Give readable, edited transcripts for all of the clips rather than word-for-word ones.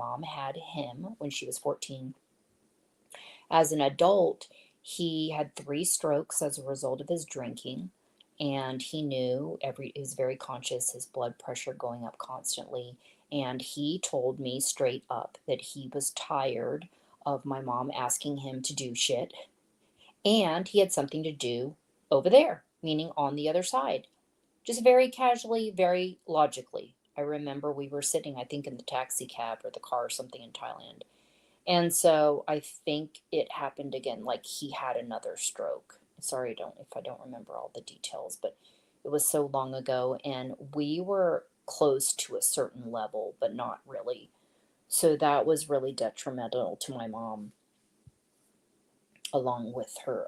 mom had him when she was 14. As an adult, he had 3 strokes as a result of his drinking, and he knew he was very conscious, his blood pressure going up constantly. And he told me straight up that he was tired of my mom asking him to do shit, and he had something to do over there, meaning on the other side. Just very casually, very logically. I remember we were sitting, I think, in the taxi cab or the car or something in Thailand. And so I think it happened again, like he had another stroke. Sorry, don't if I don't remember all the details, but it was so long ago and we were close to a certain level, but not really. So that was really detrimental to my mom, along with her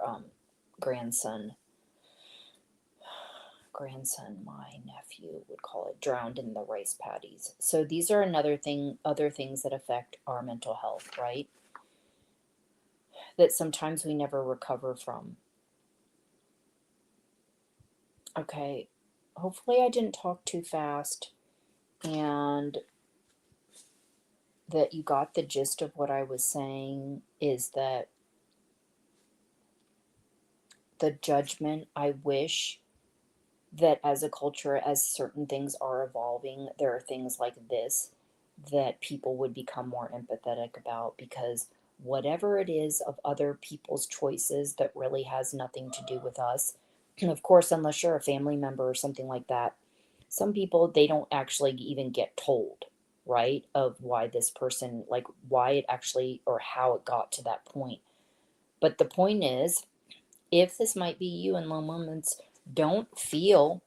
grandson. My nephew would call it, drowned in the rice paddies. So these are other things that affect our mental health, right? That sometimes we never recover from. Okay, hopefully I didn't talk too fast and that you got the gist of what I was saying is that the judgment, I wish that as a culture, as certain things are evolving, there are things like this that people would become more empathetic about, because whatever it is of other people's choices that really has nothing to do with us, and of course, unless you're a family member or something like that, some people, they don't actually even get told, right, of why this person, like why it actually or how it got to that point. But the point is, if this might be you in low moments, don't feel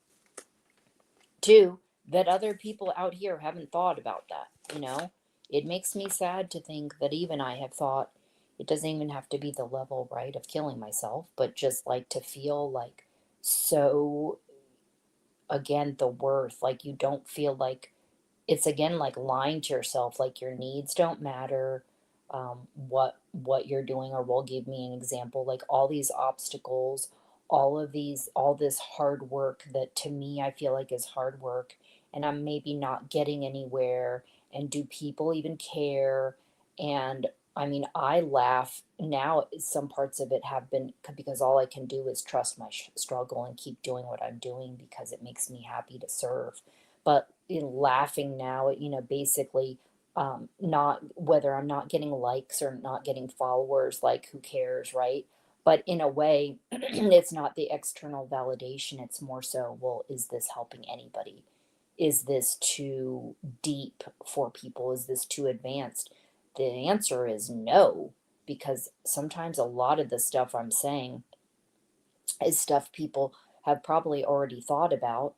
too that other people out here haven't thought about that. It makes me sad to think that even I have thought. It doesn't even have to be the level, right, of killing myself, but just like to feel like so, again, the worth, like you don't feel like it's, again, like lying to yourself, like your needs don't matter. What you're doing, or will give me an example, like all these obstacles, all this hard work that to me I feel like is hard work, and I'm maybe not getting anywhere. And do people even care? And I mean, I laugh now. Some parts of it have been because all I can do is trust my struggle and keep doing what I'm doing because it makes me happy to serve. But in laughing now at, basically, not whether I'm not getting likes or not getting followers, like who cares, right? But in a way, it's not the external validation. It's more so, well, is this helping anybody? Is this too deep for people? Is this too advanced? The answer is no, because sometimes a lot of the stuff I'm saying is stuff people have probably already thought about,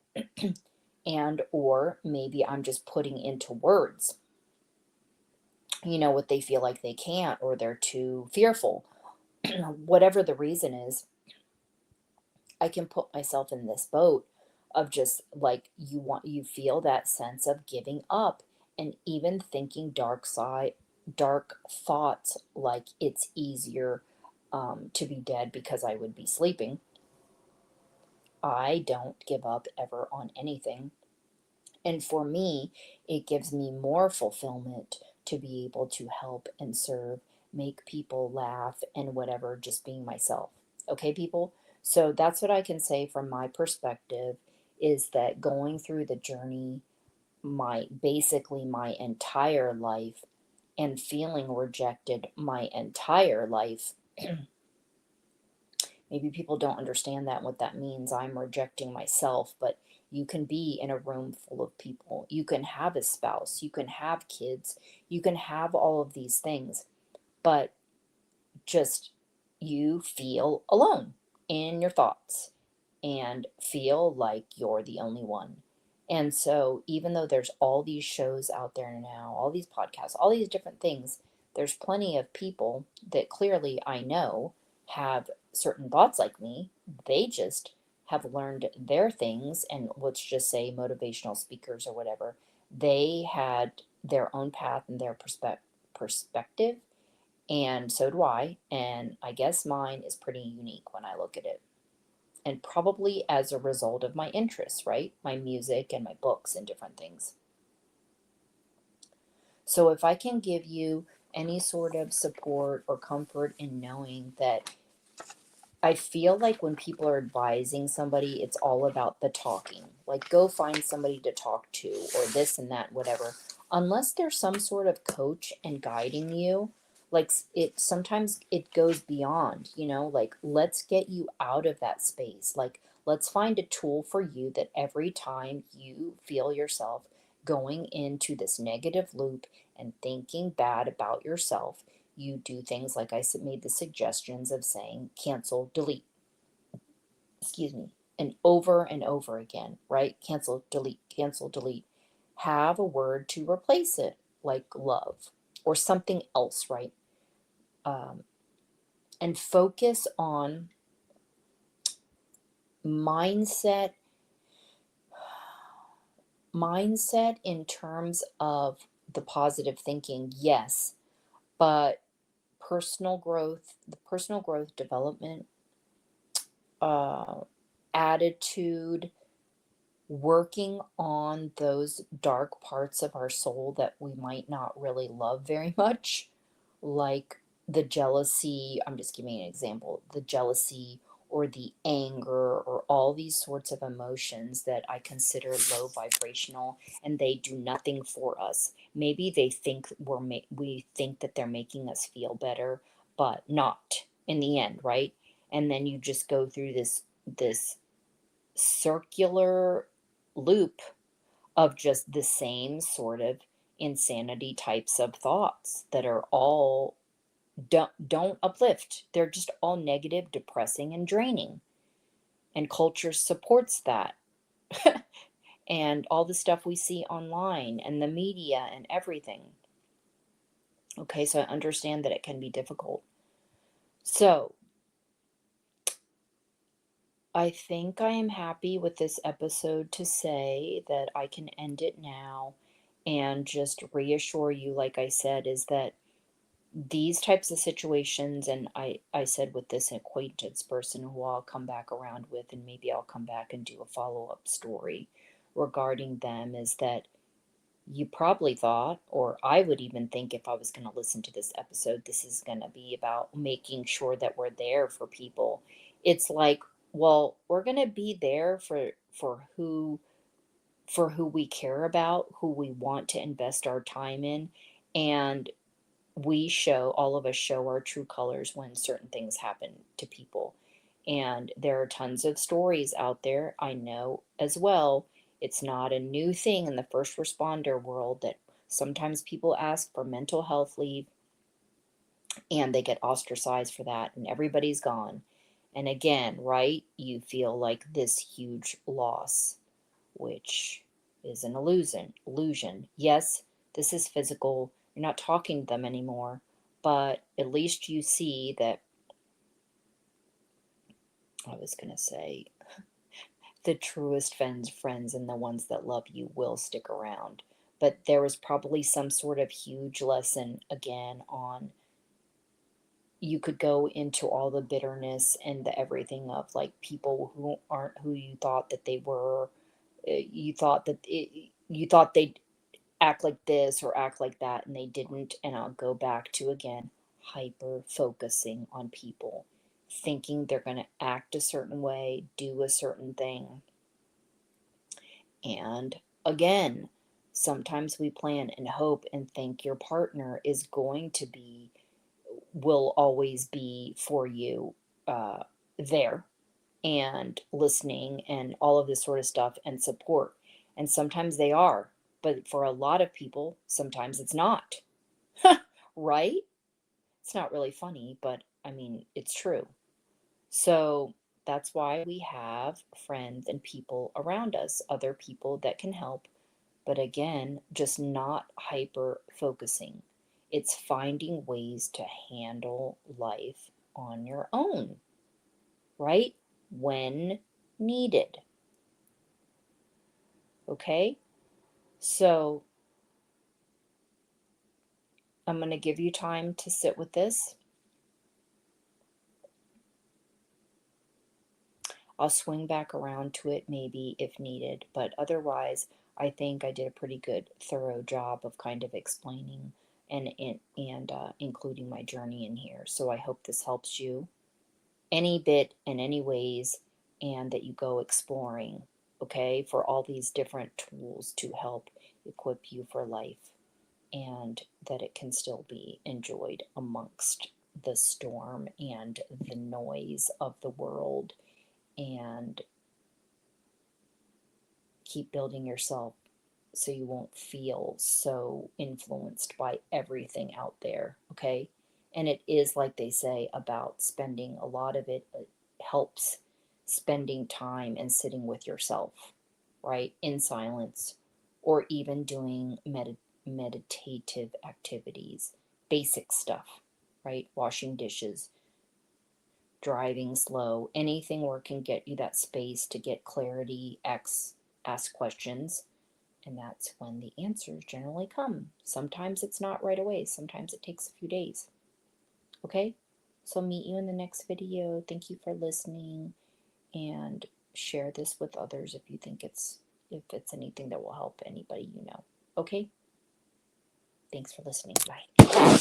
and or maybe I'm just putting into words, what they feel like they can't, or they're too fearful. Whatever the reason is, I can put myself in this boat of just like you feel that sense of giving up, and even thinking dark thoughts, like it's easier to be dead because I would be sleeping. I don't give up ever on anything. And for me, it gives me more fulfillment to be able to help and serve, make people laugh, and whatever, just being myself. Okay, people? So that's what I can say from my perspective, is that going through the journey, basically my entire life, and feeling rejected my entire life. Maybe people don't understand that, what that means. I'm rejecting myself, but you can be in a room full of people. You can have a spouse, you can have kids, you can have all of these things, but just you feel alone in your thoughts and feel like you're the only one. And so, even though there's all these shows out there now, all these podcasts, all these different things, there's plenty of people that clearly I know have certain thoughts like me. They just have learned their things, and let's just say motivational speakers or whatever, they had their own path and their perspective, and so do I. And I guess mine is pretty unique when I look at it, and probably as a result of my interests, right? My music and my books and different things. So if I can give you any sort of support or comfort in knowing that, I feel like when people are advising somebody, it's all about the talking. Like, go find somebody to talk to, or this and that, whatever. Unless there's some sort of coach and guiding you, like it sometimes it goes beyond, like, let's get you out of that space. Like, let's find a tool for you that every time you feel yourself going into this negative loop and thinking bad about yourself, you do things like made the suggestions of saying cancel, delete, excuse me, and over again, right? Cancel, delete, cancel, delete. Have a word to replace it, like love or something else, right? Um, and focus on mindset, mindset in terms of the positive thinking, yes, but the personal growth development, uh, attitude, working on those dark parts of our soul that we might not really love very much, like the jealousy. I'm just giving an example, the jealousy or the anger or all these sorts of emotions that I consider low vibrational, and they do nothing for us. Maybe they think we think that they're making us feel better, but not in the end, right? And then you just go through this circular loop of just the same sort of insanity types of thoughts that are all don't uplift. They're just all negative, depressing, and draining. And culture supports that. And all the stuff we see online and the media and everything. Okay, so I understand that it can be difficult. So I think I am happy with this episode to say that I can end it now and just reassure you, like I said, is that these types of situations, and I said with this acquaintance person who I'll come back around with, and maybe I'll come back and do a follow up story regarding them, is that you probably thought, or I would even think if I was going to listen to this episode, this is going to be about making sure that we're there for people. It's like, well, we're going to be there for who we care about, who we want to invest our time in, and all of us show our true colors when certain things happen to people. And there are tons of stories out there. I know as well, it's not a new thing in the first responder world that sometimes people ask for mental health leave and they get ostracized for that, and everybody's gone. And again, right, you feel like this huge loss, which is an illusion. Yes, this is physical. You're not talking to them anymore, but at least you see that, I was going to say, the truest friends and the ones that love you will stick around. But there was probably some sort of huge lesson again on, you could go into all the bitterness and the everything of like people who aren't who you thought that they were. You thought they'd act like this or act like that, and they didn't. And I'll go back to again, hyper focusing on people, thinking they're going to act a certain way, do a certain thing. And again, sometimes we plan and hope and think your partner is going to be, will always be for you, uh, there and listening and all of this sort of stuff and support. And sometimes they are, but for a lot of people, sometimes it's not. Right? It's not really funny, but I mean, it's true. So that's why we have friends and people around us, other people that can help. But again, just not hyper focusing. It's finding ways to handle life on your own, right? When needed. Okay? So I'm going to give you time to sit with this. I'll swing back around to it maybe if needed, but otherwise, I think I did a pretty good, thorough job of kind of explaining and including my journey in here. So I hope this helps you any bit in any ways, and that you go exploring, okay, for all these different tools to help equip you for life, and that it can still be enjoyed amongst the storm and the noise of the world, and keep building yourself so you won't feel so influenced by everything out there, okay? And it is like they say about spending a lot of it helps spending time and sitting with yourself, right? In silence, or even doing meditative activities, basic stuff, right? Washing dishes, driving slow, anything where it can get you that space to get clarity, ask questions, and that's when the answers generally come. Sometimes it's not right away, sometimes it takes a few days. Okay? So meet you in the next video. Thank you for listening, and share this with others if it's anything that will help anybody you know. Okay? Thanks for listening. Bye.